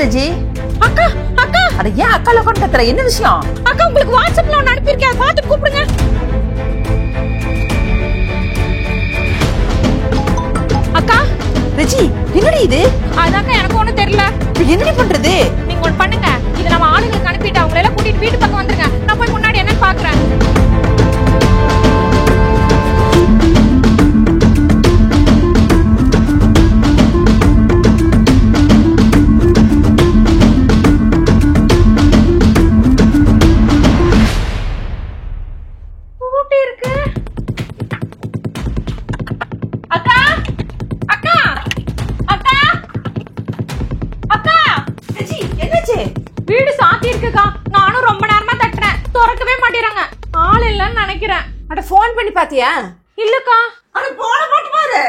ரெஜி? அக்கா அக்கா, அட ஏன் அக்கால கொண்டு கத்துற? என்ன விஷயம்? அக்கா உங்களுக்கு வாட்ஸ்அப்ல ஒன்னு அனுப்பியிருக்கேன், பார்த்து கூப்பிடுங்க. அக்கா ரெஜி, என்னடி இது? அதாக்கா எனக்கு ஒண்ணும் தெரியல. என்னடி பண்றது? நீங்க ஒண்ணு பண்ணுங்க, இத நம்ம ஆளுங்களுக்கு அனுப்பிட்டு அவங்கள எல்லாம் கூட்டிட்டு வீட்டு பக்கம் வந்துருங்க. நான் போய் முன்னாடி என்னன்னு பாக்குறேன். வீடு சாத்தி இருக்குக்கா, நானும் ரொம்ப நேரமா தட்டுறேன், திறக்கவே மாட்டேறாங்க. ஆள் இல்லன்னு நினைக்கிறேன். அட போன் பண்ணி பாத்தியா? இல்லக்கா. அட போன போட்டு பாரு.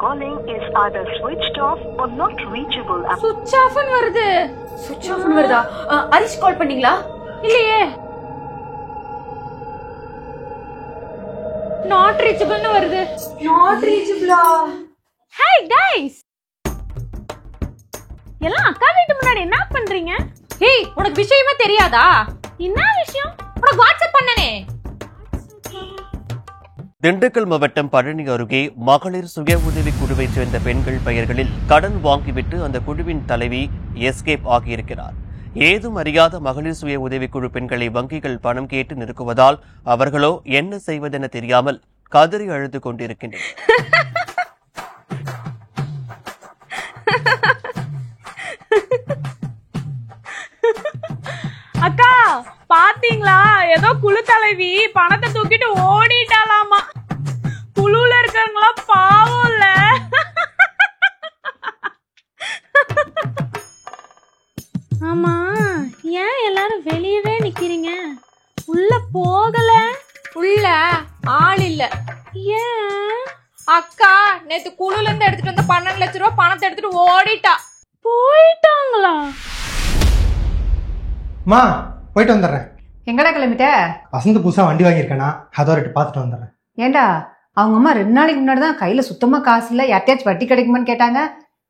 Calling is either switched off or not reachable. சுவிட்ச் ஆஃப்னு வருது. சுவிட்ச் ஆஃப்னு வருதா? ஹரிஷ் கால் பண்ணீங்களா? இல்லையே. நாட் ரீச்சபிள்னு வருது. நாட் ரீச்சபிளா? ஹே गाइस, எல்லாம் அக்கா வீட்டு முன்னாடி என்ன பண்றீங்க? ஏய், உனக்கு விஷயமே தெரியாதா? என்ன விஷயம்? உனக்கு வாட்ஸ்அப் பண்ணனே. திண்டுக்கல் மாவட்டம் பழனி அருகே மகளிர் சுய உதவி குழுவைச் சேர்ந்த பெண்கள் பெயர்களில் கடன் வாங்கிவிட்டு அந்த குழுவின் தலைவி எஸ்கேப் ஆகியிருக்கிறார். ஏதும் அறியாத மகளிர் சுய உதவிக்குழு பெண்களை வங்கிகள் பணம் கேட்டு நெருக்குவதால் அவர்களோ என்ன செய்வதென தெரியாமல் கதறி அழுது கொண்டிருக்கின்றனர். அக்கா பாத்தீங்களா, ஏதோ குழு தலைவி பணத்தை தூக்கிட்டு ஓடிட்டாலாமா. குழுல இருக்கவங்களா பாவம் இல்ல. ஆமா, ஏன் எல்லாரும் வெளியவே நிக்கிறீங்க? உள்ள போகல? உள்ள ஆள் இல்ல. ஏன்? அக்கா நேத்து குழுல இருந்து எடுத்துட்டு வந்த 12 லட்சம் ரூபாய் பணத்தை எடுத்துட்டு ஓடிட்டா. போயிட்டாங்களா? மா போயிட்டு வந்துடுறேன். எங்கடா கிளம்பிட்ட? வசந்த் புதுசா வண்டி வாங்கியிருக்கேனா, அதோ ரெட்டு பார்த்துட்டு வந்துடுறேன். ஏண்டா அவங்க அம்மா 2 நாளைக்கு முன்னாடி தான் கையில சுத்தமா காசு இல்ல, யார்ட்டையாச்சும் வட்டி கிடைக்குமான்னு கேட்டாங்க.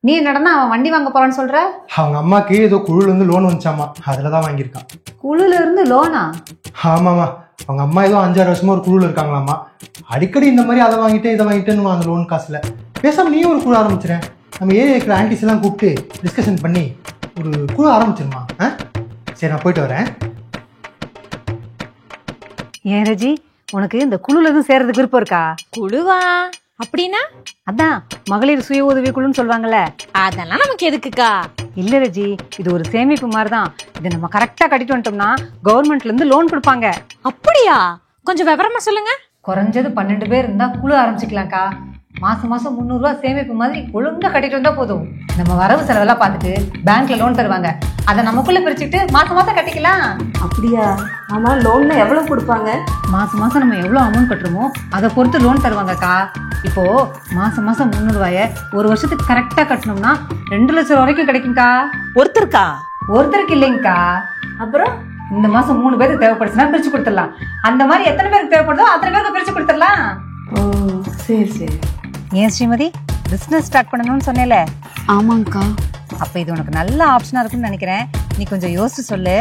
நீ என்னடனா அவன் வண்டி வாங்க போறான்னு சொல்ற? அவங்க அம்மாக்கு ஏதோ குழுல இருந்து லோன் வந்துச்சாமா, அதுலதான் வாங்கியிருக்கான். குழுல இருந்து லோனா? ஆமாமா, அவங்க அம்மா ஏதோ 5-6 வருஷமா ஒரு குழுல இருக்காங்களாமா. அடிக்கடி இந்த மாதிரி அதை வாங்கிட்டு இதை வாங்கிட்டேன்னு அந்த லோன் காசுல. பேசாம நீயும் ஒரு குழு ஆரம்பிச்சிடறேன். நம்ம ஏரியா இருக்கிற ஆன்டிஸ் எல்லாம் கூப்பிட்டு டிஸ்கஷன் பண்ணி ஒரு குழு ஆரம்பிச்சிருமா? சரி, நான் போயிட்டு வரேன். ஏன் ரஜி, உனக்கு இந்த குழுல இருந்து சேர்றதுக்கு விருப்பம் இருக்கா? குழுவா அப்படின்னா? அதான் மகளிர் சுய உதவி குழுன்னு சொல்லுவாங்கல்ல. அதெல்லாம் நமக்கு எதுக்குக்கா? இல்ல ரஜி, இது ஒரு சேமிப்பு மாதிரிதான். இதை நம்ம கரெக்டா கட்டிட்டு வந்துட்டோம்னா கவர்மெண்ட்ல இருந்து லோன் கொடுப்பாங்க. அப்படியா? கொஞ்சம் விவரமா சொல்லுங்க. குறைஞ்சது 12 பேர் இருந்தா குழு ஆரம்பிச்சுக்கலாம்க்கா. மாசம் 300 ரூபாய் சேமிப்பு மாதிரி ஒழுங்கா கட்டிட்டு வந்தா போதும். நம்ம வரவு செலவெல்லாம் பார்த்துட்டு பேங்க்ல லோன் தருவாங்க. அதை நமக்குள்ள பிரிச்சுட்டு மாசம் கட்டிக்கலாம். அப்படியா? ஆமா, லோன்ல எவ்வளவு கொடுப்பாங்க? மாசம் நம்ம எவ்வளவு அமௌண்ட் கட்டுறோமோ அதை பொறுத்து லோன் தருவாங்கக்கா. இப்போ மாசம் 300 ரூபாய ஒரு வருஷத்துக்கு கரெக்டா கட்டணும்னா 2 லட்சம் ரூபாய் வரைக்கும் கிடைக்கும்க்கா. ஒருத்தருக்கா? ஒருத்தருக்கு இல்லைங்கக்கா. அப்புறம் இந்த மாசம் 3 பேருக்கு தேவைப்படுச்சுன்னா பிரிச்சு கொடுத்துடலாம். அந்த மாதிரி எத்தனை பேருக்கு தேவைப்படுதோ அத்தனை பேருக்கு பிரிச்சு கொடுத்துடலாம். ஓ, சரி சரி. ஏன் ஸ்ரீமதி, பிசினஸ் ஸ்டார்ட் பண்ணணும்னு சொன்னேல? ஆமாங்கக்கா. அப்ப இது உனக்கு நல்ல ஆப்ஷனா இருக்குன்னு நினைக்கிறேன். நீ கொஞ்சம் யோசிச்சு சொல்லு.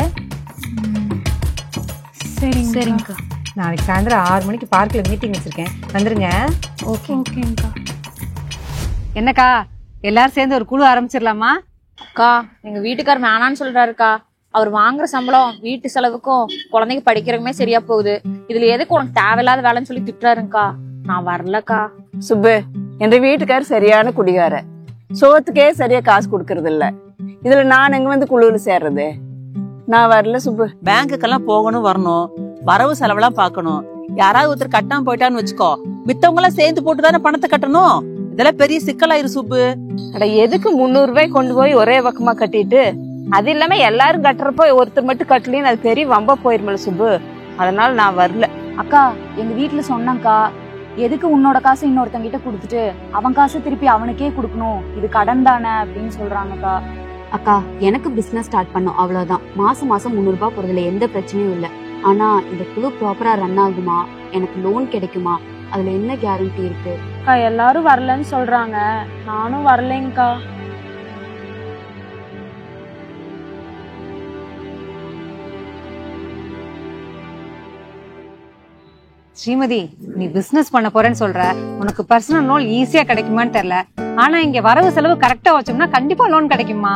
சரிங்கக்கா. நாளைக்கு சாயந்தரம் 6 மணிக்கு பார்க்ல மீட்டிங் வச்சிருக்கேன், வந்துருங்க. ஓகேங்கக்கா. என்னக்கா, எல்லாரும் சேர்ந்து ஒரு குழு ஆரம்பிச்சிடலாமா? அக்கா, எங்க வீட்டுக்கார் வேணான்னு சொல்றாருக்கா. அவர் வாங்குற சம்பளம் வீட்டு செலவுக்கும் குழந்தைங்க படிக்கிறதுக்குமே சரியா போகுது. இதுல எதுக்கு உனக்கு தேவையில்லாத வேலைன்னு சொல்லி திட்டுறாருங்கக்கா. நான் வரலக்கா. சுப்பு, என் வீட்டுக்கார் சரியான குடிகார. சோத்துக்கே சரியா காசு கொடுக்கறது இல்ல. இதுல நான் எங்க வந்து குழுவில் சேர்றது? நான் வரல சுப்பு. பேங்குக்கெல்லாம் போகணும் வரணும், வரவு செலவெல்லாம் பாக்கணும். யாராவது ஒருத்தர் கட்டாம போயிட்டான்னு வச்சுக்கோ, மித்தவங்க எல்லாம் சேர்ந்து போட்டுதானே பணத்தை கட்டணும். இதெல்லாம் பெரிய சிக்கலாயிரு சுப்பு. அட எதுக்கு 300 ரூபாய் கொண்டு போய் ஒரே பக்கமா கட்டிட்டு, அது இல்லாம எல்லாரும் கட்டுறப்போ ஒருத்தர் மட்டும் கட்டலின்னு அது பெரிய வம்பா போயிருமல சுப்பு. அதனால நான் வரல. அக்கா, எங்க வீட்டுல சொன்னாக்கா, எதுக்கு உன்னோட காசு இன்னொருத்தங்கிட்ட கொடுத்துட்டு அவன் காசு திருப்பி அவனுக்கே கொடுக்கணும், இது கடன் தானே அப்படின்னு சொல்றாங்கக்கா. அக்கா, எனக்கு பிசினஸ் ஸ்டார்ட் பண்ணும், அவ்வளவுதான். மாசம் 300 ரூபாய் போறதுல எந்த பிரச்சனையும் இல்ல. ஆனா இந்த குழு ப்ராப்பரா ரன் ஆகுமா, எனக்கு லோன் கிடைக்குமா, அதுல என்ன கேரண்டி இருக்கு? அக்கா, எல்லாரும் வரலன்னு சொல்றாங்க, நானும் வரலைங்கக்கா. ஸ்ரீமதி, நீ பிசினஸ் பண்ண போறேன்னு சொல்ற, உனக்கு பர்சனல் லோன் ஈஸியா கிடைக்குமான்னு தெரியல. ஆனா இங்க வரவு செலவு கரெக்டா வச்சோம்னா கண்டிப்பா லோன் கிடைக்குமா?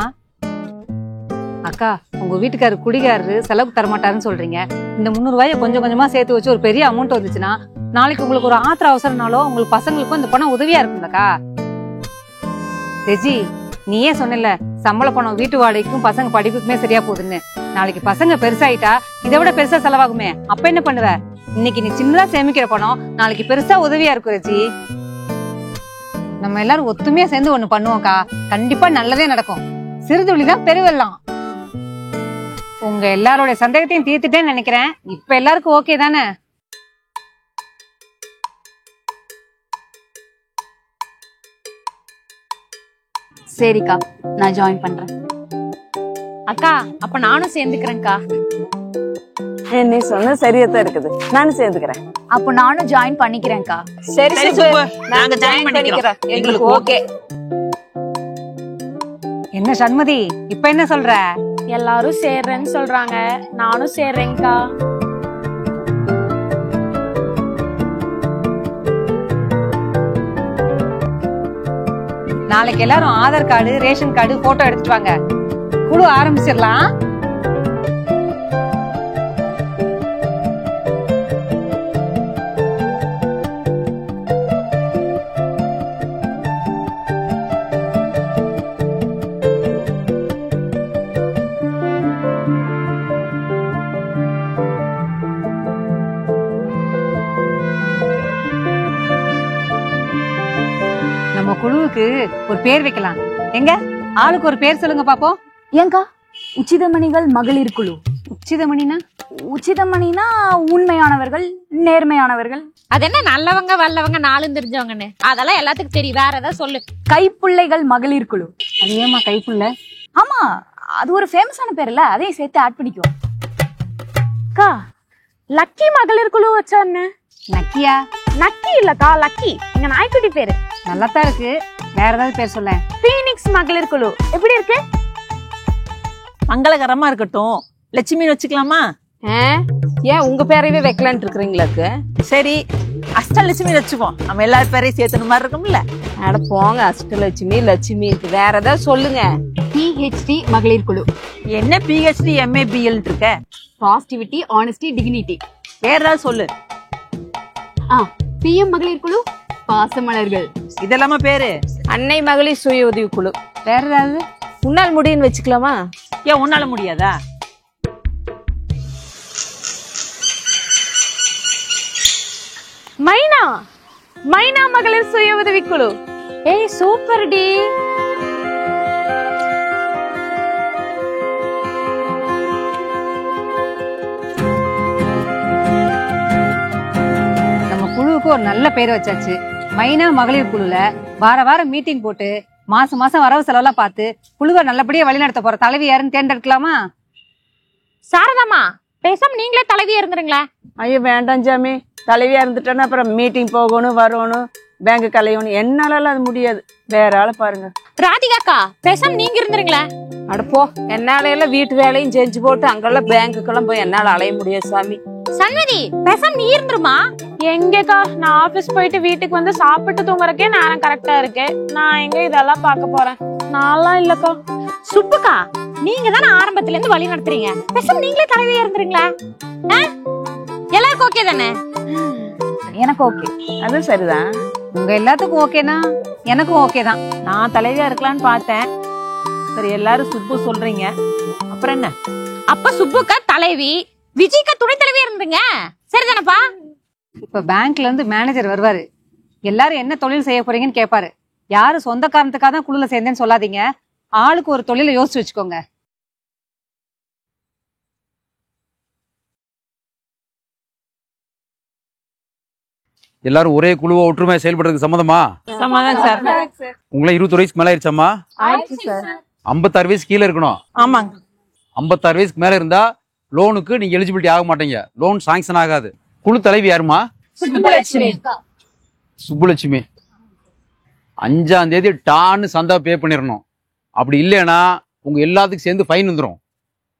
அக்கா, உங்க வீட்டுக்காரரு குடிகாரரு, செலவுக்கு தரமாட்டாருன்னு சொல்றீங்க. இந்த 300 ரூபாயை கொஞ்சம் கொஞ்சமா சேர்த்து வச்சு ஒரு பெரிய அமௌண்ட் வந்துச்சுன்னா நாளைக்கு உங்களுக்கு ஒரு ஆத்திர அவசரம்னாலோ உங்களுக்கு பசங்களுக்கும் இந்த பணம் உதவியா இருக்கும்லக்கா. ரெஜி, நீயே சொன்ன சம்பள பணம் வீட்டு வாடகைக்கும் பசங்க படிப்புக்குமே சரியா போகுதுன்னு. நாளைக்கு பசங்க பெருசாயிட்டா இதை விட பெருசா செலவாகுமே, அப்ப என்ன பண்ணுவ? இன்னைக்கு நீ சின்னதா சேமிக்கிற பணம் நாளைக்கு பெருசா உதவியா இருக்கும் ரெஜி. நம்ம எல்லாரும் ஒத்துமையா சேர்ந்து ஒண்ணு பண்ணுவோம்க்கா, கண்டிப்பா நல்லதே நடக்கும். சிறுதுளிதான் பெருவெல்லாம். உங்க எல்லாரோட சந்தேகத்தையும் தீர்த்துட்டேன்னு நினைக்கிறேன். இப்ப எல்லாருக்கும் ஓகே தானே? சரிக்கா, நான் ஜாயின் பண்றேன். அக்கா, அப்ப நானும் சேர்ந்துக்கிறேன்க்கா. நீ சொன்ன சரியாத்தான் இருக்குது, நானும் சேர்ந்துக்கிறேன். அப்போ நானும் ஜாயின் பண்ணிக்கிறேன்க்கா. சரி சுப்பு, நாங்க ஜாயின் பண்ணிக்கிறோம், எங்களுக்கு ஓகே. என்ன சண்மதி, இப்ப என்ன சொல்ற? எல்லாரும் சேர்றேன்னு சொல்றாங்க, நானும் சேர்றேன்க்கா. நாளைக்கு எல்லாரும் Aadhaar card, ration card, photo எடுத்துட்டு வாங்க. குழு ஆரம்பிச்சிடலாம். நம்ம குழுவுக்கு ஒரு பேர் வைக்கலாம். எங்க ஆளுக்கு ஒரு பேர் சொல்லுங்க பாப்போம். ஏங்கா, உச்சிதமணிகள் மகளிர் குழு. உச்சிதமணினா? உச்சிதமணினா உண்மையானவர்கள், நேர்மையானவர்கள். அது என்ன நல்லவங்க வல்லவங்க நாளும் தெரிஞ்சவங்கன்னு? அதெல்லாம் எல்லாத்துக்கும் தெரியும், வேற ஏதாவது சொல்லு. கைப்புள்ளைகள் மகளிர் குழு. அது ஏமா கைப்புள்ள? ஆமா, அது ஒரு ஃபேமஸான பேர் இல்ல, அதையும் சேர்த்து ஆட் பண்ணிக்கோ. அக்கா, லக்கி மகளிர் குழு வச்சா என்ன? நக்கியா? நக்கி இல்லக்கா, லக்கி எங்க நாய்க்குட்டி பேரு. நல்லாத்தான் இருக்கு, வேற ஏதாவது பேர் சொல்ல. பீனிக்ஸ் மகளிர் குழு எப்படி இருக்கு? மங்களகரமா இருக்கட்டும். லட்சுமி வச்சுக்கலாமா? ஏன் உங்க பேரையவே வைக்கலான்ட்டு இருக்கிறீங்களாக்கு? சரி, அஷ்டலட்சுமி வச்சுப்போம், நம்ம எல்லாரும் பேரையும் சேர்த்துன மாதிரி இருக்கும்ல. அட போங்க, அஷ்டலட்சுமி லட்சுமி, வேற ஏதாவது சொல்லுங்க. PhD மகளிர் குழு. என்ன PhD MA BL இருக்க? Positivity, honesty, dignity. வேற ஏதாவது சொல்லு. PM மகளிர் குழு, பாசமலர்கள். இதெல்லாம பேரு? அன்னை மகளிர் சுய உதவி குழு. வேற ஏதாவது? உன்னால் முடியும்னு வச்சுக்கலாமா? ஏன் உன்னால முடியாதா? மைனா, மைனா மகளிர் சுய உதவி குழு. ஏய் சூப்பர் டி. நம்ம குழுவுக்கு ஒரு நல்ல பேர் வச்சாச்சு. மைனா மகளிர் குழுல வார வாரம் மீட்டிங் போட்டு மாசம் மாசம் வரவு செலவெல்லாம் பார்த்து குழுவை நல்லபடியா வழிநடத்த போற தலைவி யாருன்னு தேர்ந்தெடுக்கலாமா? சாரதாமா, பேசாம நீங்களே தலைவியா இருந்துருங்களா? ஐயோ வேண்டாம் ஜாமி, தலைவியா இருந்துட்டோன்னா அப்புறம் மீட்டிங் போகணும், வரணும், பேங்க் கலையணும், என்னால அது முடியாது. வேற ஆளை பாருங்க. ராதிகாக்கா, பேசாம நீங்க இருந்துருங்களா? அடப்போ, என்னால எல்லாம் வீட்டு வேலையும் செஞ்சு போட்டு அங்கெல்லாம் பேங்குக்கெல்லாம் போய் என்னால அலைய முடியாது சாமி. சண்மதி, பேசாம நீ இருந்துருமா? எங்கக்கா, நான் ஆபீஸ் போயிட்டு வீட்டுக்கு வந்து சாப்பிட்டு தூங்குறக்கே நேரம் கரெக்டா இருக்கு. நான் எங்க இதெல்லாம் பார்க்க போறேன்? நான்லாம் இல்லக்கா. சுப்புக்கா, நீங்க தானே ஆரம்பத்துல இருந்து வழி நடத்துறீங்க, பேசாம நீங்களே தலைவியா இருந்துருங்களா? எல்லாருக்கும் ஓகே தானே? எனக்கு ஓகே. அது சரிதான். உங்க எல்லாத்துக்கும் ஓகேனா எனக்கும் ஓகே தான். நான் தலைவியா இருக்கலாம்னு பார்த்தேன். சரி, எல்லாரும் சுப்பு சொல்றீங்க, அப்புறம் என்ன? அப்ப சுப்புக்கா தலைவி, விஜய்க்கா துணை தலைவியா இருந்துங்க, சரிதானப்பா? இப்ப பேங்க்ல இருந்து மேனேஜர் வருவாரு. எல்லாரும் என்ன தொழில் செய்ய போறீங்கன்னு கேட்பாரு. யாரு சொந்த காரணத்துக்காக தான் குழுல சேர்ந்தேன்னு சொல்லாதீங்க. ஆளுக்கு ஒரு தொழிலை யோசிச்சு வச்சுக்கோங்க. எல்லாரும் ஒரே குழுவா ஒற்றுமையா செயல்படுறதுக்கு சம்மதமா? சமாதானம் சார். உங்களை 20 வயசுக்கு மேல ஆயிடுச்சாமா? 56 வயசு கீழே இருக்கணும். ஆமாங்க. 56 வயசுக்கு மேல இருந்தா லோனுக்கு நீங்க எலிஜிபிலிட்டி ஆக மாட்டீங்க, லோன் சாங்ஷன் ஆகாது. குழு தலைவி யாருமா? சுப்புலட்சுமி. 5ஆம் தேதி டான்னு சந்தா பே பண்ணிடணும். அப்படி இல்லைன்னா உங்க எல்லாத்துக்கும் சேர்ந்து ஃபைன் வந்துடும்.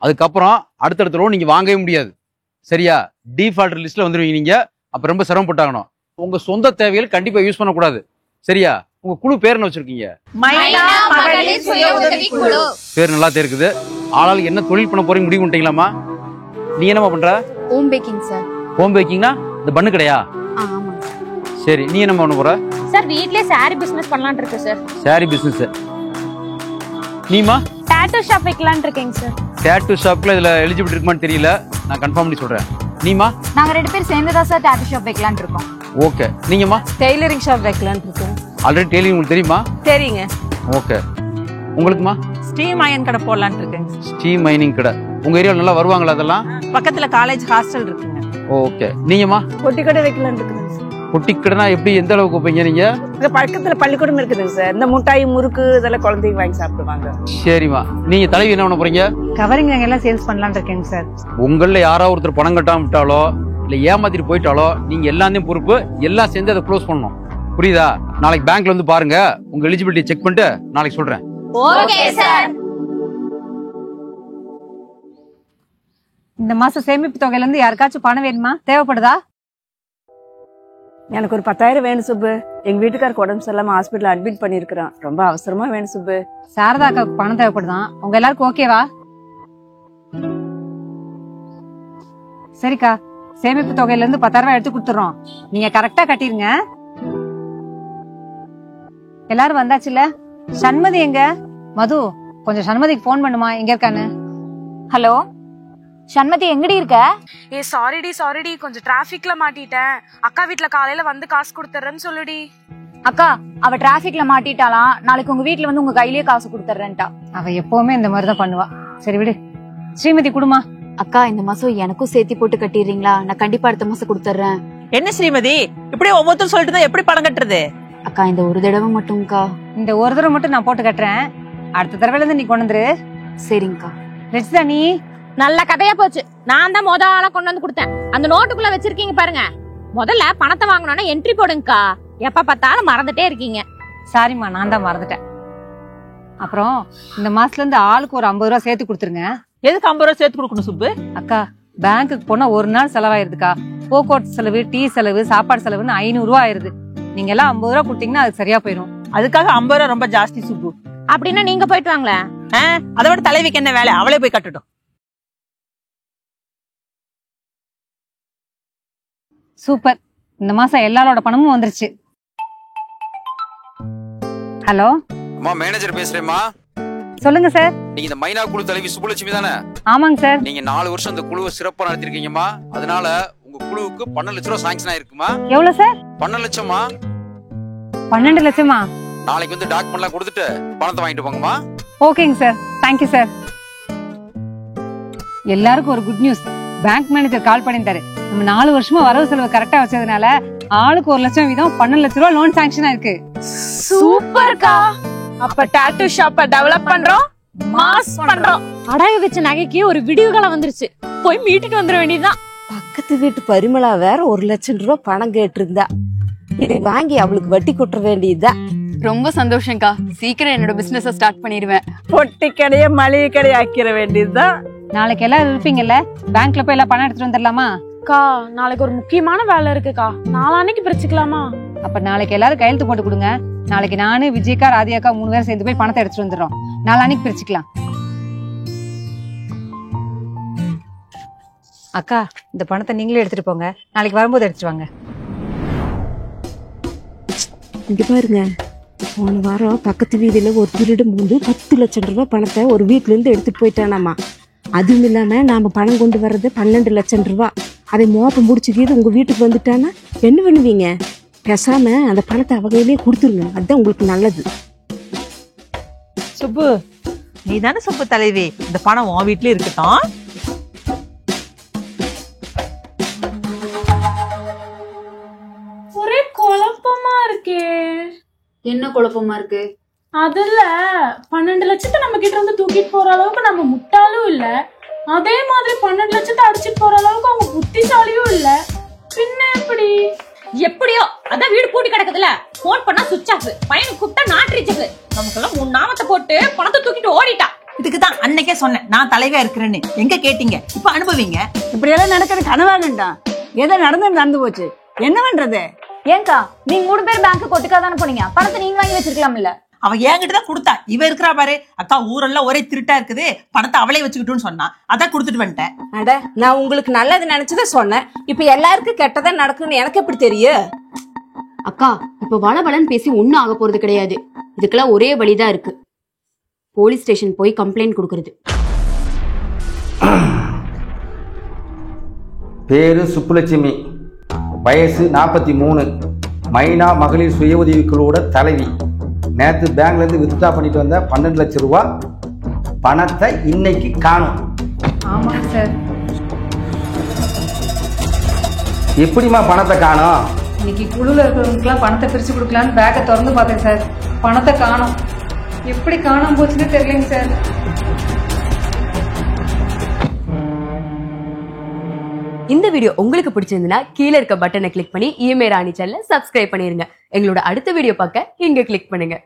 அதுக்கப்புறம் அடுத்தடுத்த லோன் நீங்க வாங்கவே முடியாது. சரியா? டிஃபால்டர் லிஸ்ட்ல வந்துருவீங்க நீங்க. அப்ப ரொம்ப சிரமப்பட்டாகணும். உங்க சொந்த தேவைகள் கண்டிப்பா யூஸ் பண்ணக்கூடாது. சரியா? உங்க குழு பேர் என்ன வச்சிருக்கீங்க? பேர் நல்லா இருக்குது. ஆளாளுக்கு என்ன தொழில் பண்ண போறீங்க முடிவு பண்ணிட்டீங்களாமா? நீ என்னமா பண்ற? Home packing sir. ஹோம் பேக்கிங்னா இந்த பண்ணு கடையா? ஆமா. சரி, நீ என்ன பண்ண போற? சார் வீட்லயே சாரி பிசினஸ் பண்ணலாம்னு இருக்கு சார். சாரி பிசினஸ். நீமா? டாட்டூ ஷாப் வைக்கலாம்னு இருக்கேங்க சார். டாட்டூ ஷாப்ல இதுல எலிஜிபிலிட்டி இருக்குமான்னு தெரியல, நான் கன்ஃபார்ம் பண்ணி சொல்றேன். நீமா? நாங்க 2 பேர் சேர்ந்து தான் சார் டாட்டூ ஷாப் வைக்கலாம்னு இருக்கோம். ஓகே. நீங்கம்மா? டெய்லரிங் ஷாப் வைக்கலாம்னு இருக்கோம். ஆல்ரெடி டெய்லரிங் உங்களுக்கு தெரியுமா? சரிங்க. ஓகே. உங்களுக்குமா? ஸ்டீம் அயன் கடை போடலான்னு இருக்கேங்க. ஸ்டீம் மைனிங் கடை. உங்க ஏரியால நல்லா வருவாங்களா அதெல்லாம்? பக்கத்துல காலேஜ் ஹாஸ்டல் இருக்குங்க. ஓகே. நீங்கம்மா? பொட்டி கடை வைக்கலாம்னு இருக்குதுங்க. பொட்டி கடைனா எப்படி, எந்த அளவுக்கு வைப்பீங்க நீங்க? இங்க பக்கத்துல பள்ளிக்கூடம் இருக்குதுங்க சார். இந்த முட்டாய் முறுக்கு இதெல்லாம் குழந்தைங்க வாங்கி சாப்பிடுவாங்க. சரிம்மா. நீங்க தலைவி என்ன பண்ண போறீங்க? கவரிங் எல்லாம் சேல்ஸ் பண்ணலாம்னு இருக்கேங்க சார். உங்கள யாராவது ஒருத்தர் பணம் கட்டாம விட்டாலோ இல்ல ஏமாத்திட்டு போயிட்டாலோ நீங்க எல்லாத்தையும் பொறுப்பு, எல்லாம் சேர்ந்து அதை க்ளோஸ் பண்ணணும். புரியுதா? நாளைக்கு பேங்க்ல வந்து பாருங்க, உங்க எலிஜிபிலிட்டி செக் பண்ணிட்டு நாளைக்கு சொல்றேன். Okay sir. இந்த மாசம் சேமிப்பு தொகையில இருந்து யாருக்காச்சும் பணம் வேணுமா? தேவைப்படுதா? எனக்கு ஒரு 10,000 வேணும் சுப்பு. எங்க வீட்டுக்காருக்கு உடம்பு சரியில்லாம ஹாஸ்பிட்டல் அட்மிட் பண்ணிருக்கிறோம். ரொம்ப அவசரமா வேணும் சுப்பு. சாரதா அக்காவுக்கு பணம் தேவைப்படுதான். உங்க எல்லாருக்கும் ஓகேவா? சரிக்கா, சேமிப்பு தொகையில இருந்து 10,000 எடுத்து கொடுத்துறோம். நீங்க கரெக்டா கட்டிருங்க. எல்லாரும் வந்தாச்சுல? சண்மதி எங்க? மது, கொஞ்சம் சண்மதிக்கு போன் பண்ணுமா, எங்க இருக்கான்னு. ஹலோ சண்மதி, எங்கடி இருக்க? சாரிடி கொஞ்சம் டிராபிக்ல மாட்டிட்டேன். அக்கா வீட்ல காலையில வந்து காசு கொடுத்துறேன்னு சொல்லுடி. அக்கா, அவ டிராபிக்ல மாட்டிட்டாலாம். நாளைக்கு உங்க வீட்ல வந்து உங்க கையிலேயே காசு கொடுத்துறேன்ட்டா. அவ எப்பவுமே இந்த மாதிரிதான் பண்ணுவா. சரி விடு. ஸ்ரீமதி குடுமா. அக்கா, இந்த மாசம் எனக்கும் சேர்த்து போட்டு கட்டிடுறீங்களா? நான் கண்டிப்பா அடுத்த மாசம் கொடுத்துறேன். என்ன ஸ்ரீமதி, இப்படி ஒவ்வொருத்தரும் சொல்லிட்டு தான் எப்படி பணம் கட்டுறது? அக்கா, இந்த ஒரு தடவை மட்டும்க்கா. இந்த ஒரு தடவை மட்டும் நான் போட்டு கட்டுறேன். அடுத்த தடவைல இருந்து நீ கொண்டு வந்துரு. சரிங்கக்கா. ரச்சிதா, நீ? நல்ல கதையா போச்சு. நான் தான் முத ஆளா கொண்டு வந்து கொடுத்தேன். அந்த நோட்டுக்குள்ள வச்சிருக்கீங்க பாருங்க. முதல்ல பணத்தை வாங்கணும்னா என்ட்ரி போடுங்கக்கா. எப்ப பார்த்தாலும் மறந்துட்டே இருக்கீங்க. சாரிம்மா, நான் தான் மறந்துட்டேன். அப்புறம் இந்த மாசத்துல இருந்து ஆளுக்கு ஒரு 50 ரூபா சேர்த்து கொடுத்துருங்க. எதுக்கு 50 ரூபா சேர்த்து கொடுக்கணும் சுப்பு? அக்கா, பேங்க்குக்கு போனா ஒரு நாள் செலவாயிருதுக்கா. போக்குவரத்து செலவு, டீ செலவு, சாப்பாடு செலவுன்னு 500 ரூபா ஆயிருது. நீங்க எல்லாம் 50 ரூபா கொடுத்தீங்கன்னா அது சரியா போயிடும். அதுக்காக 50 ரூபா ரொம்ப ஜாஸ்தி சுப்பு. அப்படின்னா நீங்க போயிட்டு வாங்களேன். அதை விட தலைவிக்கு என்ன வேலை? அவளே போய் கட்டட்டும். சூப்பர். இந்த மாசம் எல்லாரோட பணமும் வந்துருச்சு. ஹலோ அம்மா, மேனேஜர் பேசுறேம்மா. சொல்லுங்க சார். நீங்க இந்த மைனா குழு தலைவி சுப்புலட்சுமி தானே? ஆமாங்க சார். நீங்க 4 வருஷம் இந்த குழுவை சிறப்பா நடத்திருக்கீங்கம்மா. அதனால உங்க குழுவுக்கு 12 லட்சம் ரூபா சாங்ஷன் ஆயிருக்குமா? எவ்வளவு சார்? 12 லட்சமா? 12 லட்சமா? நாளைக்கு வந்து டாக்குமெண்ட்லாம் கொடுத்துட்டு பணத்தை வாங்கிட்டு போங்கம்மா. ஓகேங்க சார். Thank you sir. எல்லாருக்கும் ஒரு குட் நியூஸ். பேங்க் மேனேஜர் கால் பண்ணிட்டாரு. நம்ம 4 வருஷமா வரவு செலவு கரெக்டா வச்சதுனால ஆளுக்கு 1 லட்சம் வீதம் 12 லட்சம் ரூபாய் லோன் சாங்ஷன் ஆயிருக்கு. சூப்பர்க்கா. அப்ப டாட்டூ ஷாப்ப டெவலப் பண்றோம், மாஸ் பண்றோம். அடகு வச்ச நகைக்கு ஒரு விடிவுகாலம் வந்துருச்சு. போய் மீட்டிட்டு வந்துட வேண்டியதுதான். பக்கத்து வீட்டு பரிமளா வேற 1 லட்சம் ரூபாய் பணம் கேட்டிருந்தா. இதை வாங்கி அவளுக்கு வட்டி கொட்ட வேண்டியதுதான். ரொம்ப சந்தோஷம்க்கா. சீக்கிரம் என்னோட பிசினஸ் ஸ்டார்ட் பண்ணிடுவேன். பொட்டி கடையை மளிகை கடையை ஆக்கிற வேண்டியதுதான். நாளைக்கு எல்லாரும் இருப்பீங்கல்ல? பேங்க்ல போய் எல்லாம் பணம் எடுத்துட்டு வந்துடலாமா? அக்கா, நாளைக்கு ஒரு முக்கியமான வேலை இருக்குக்கா. நாளான்னைக்கு பிரிச்சுக்கலாமா? அப்ப நாளைக்கு எல்லாரும் கையெழுத்து போட்டு கொடுங்க. நாளைக்கு நானு, விஜயக்கா, ராதியாக்கா 3 பேரும் சேர்ந்து போய் பணத்தை எடுத்துட்டு வந்துடுறோம். நாளான்னைக்கு பிரிச்சுக்கலாம். அக்கா, இந்த பணத்தை நீங்களே எடுத்துட்டு போங்க. நாளைக்கு வரும்போது எடுத்துட்டு வாங்க. இங்க பாருங்க, போன வாரம் பக்கத்து வீதியில ஒரு திருடு வந்து 10 லட்சம் ரூபாய் பணத்தை ஒரு வீட்டுல இருந்து எடுத்துட்டு போயிட்டானாமா. அதுவும் இல்லாம நாம பணம் கொண்டு வர்றது 12 லட்சம் ரூபாய். அதை மோப்பம் முடிச்சுக்கிது உங்க வீட்டுக்கு வந்துட்டானா என்ன பண்ணுவீங்க? பேசாம அந்த பணத்தை அவகையிலே கொடுத்துருங்க. அதுதான் உங்களுக்கு நல்லது. சுப்பு, நீ தானே சுப்பு தலைவி. இந்த பணம் உன் வீட்லயே இருக்கட்டும். ஒரே குழப்பமா இருக்கே. என்ன குழப்பமா இருக்கு? அதுல 12 லட்சத்தை நம்ம கிட்ட இருந்து தூக்கிட்டு போற அளவுக்கு நம்ம முட்டாளும் இல்ல. அதே மாதிரி 12 லட்சத்தை அடிச்சிட்டு போற அளவுக்கு அவங்க புத்திசாலியும் இல்ல. பின்ன எப்படி? எப்படியோ அதான் வீடு பூட்டி கிடக்குதுல. போன் பண்ணா சுவிட்ச் ஆஃப், பையனுக்கு கூப்பிட்டா நாட் ரீச்சபிள். நமக்கெல்லாம் 3 நாமத்தை போட்டு பணத்தை தூக்கிட்டு ஓடிட்டா. இதுக்குதான் அன்னைக்கே சொன்னேன் நான் தலைவியா இருக்கிறேன்னு. எங்க கேட்டீங்க? இப்ப அனுபவிங்க. இப்படி எல்லாம் நடக்கிற கனவாகண்டா. ஏதோ நடந்து போச்சு. என்ன பண்றது? ஏங்கா நீங்க 3 பேர் பேங்க் கொட்டுக்காதானே போனீங்க, பணத்தை நீங்க வாங்கி வச்சிருக்கலாம்ல. அவ என்கிட்ட தான் கொடுத்தா. இவ இருக்கிறா பாரு, அக்கா ஊரெல்லாம் ஒரே திருட்டா இருக்குது, பணத்தை அவளே வச்சுக்கிட்டுன்னு சொன்னா, அதான் கொடுத்துட்டு வந்துட்டேன். அட நான் உங்களுக்கு நல்லது நினைச்சுதான் சொன்னேன். இப்ப எல்லாருக்கும் கெட்டதா நடக்குன்னு எனக்கு எப்படி தெரியும்? அக்கா இப்ப வளவளன்னு பேசி ஒண்ணும் ஆக போறது கிடையாது. இதுக்கெல்லாம் ஒரே வழிதான் இருக்கு, போலீஸ் ஸ்டேஷன் போய் கம்ப்ளைண்ட் கொடுக்கறது. பேரு சுப்புலட்சுமி, வயசு 43, மைனா மகளிர் சுய உதவிக்குழுவோட தலைவி. நேற்று பேங்க்ல இருந்து வித்ட்ரா பண்ணிட்டு வந்த 12 லட்சம் ரூபா பணத்தை இன்னைக்கு காணும். ஆமாங்க சார். எப்படிமா பணத்தை காணும்? இன்னைக்கு குழுல இருக்கிறவங்களுக்குலாம் பணத்தை பிரிச்சு கொடுக்கலான்னு பேக்கை திறந்து பார்த்தேன் சார், பணத்தை காணோம். எப்படி காணாம போச்சுன்னு தெரியலைங்க சார். இந்த வீடியோ உங்களுக்கு பிடிச்சிருந்தா கீழே இருக்க பட்டனை கிளிக் பண்ணி இஎம்ஐ ராணி சேனலை சப்ஸ்கிரைப் பண்ணிருங்க. எங்களோட அடுத்த வீடியோ பார்க்க இங்க கிளிக் பண்ணுங்க.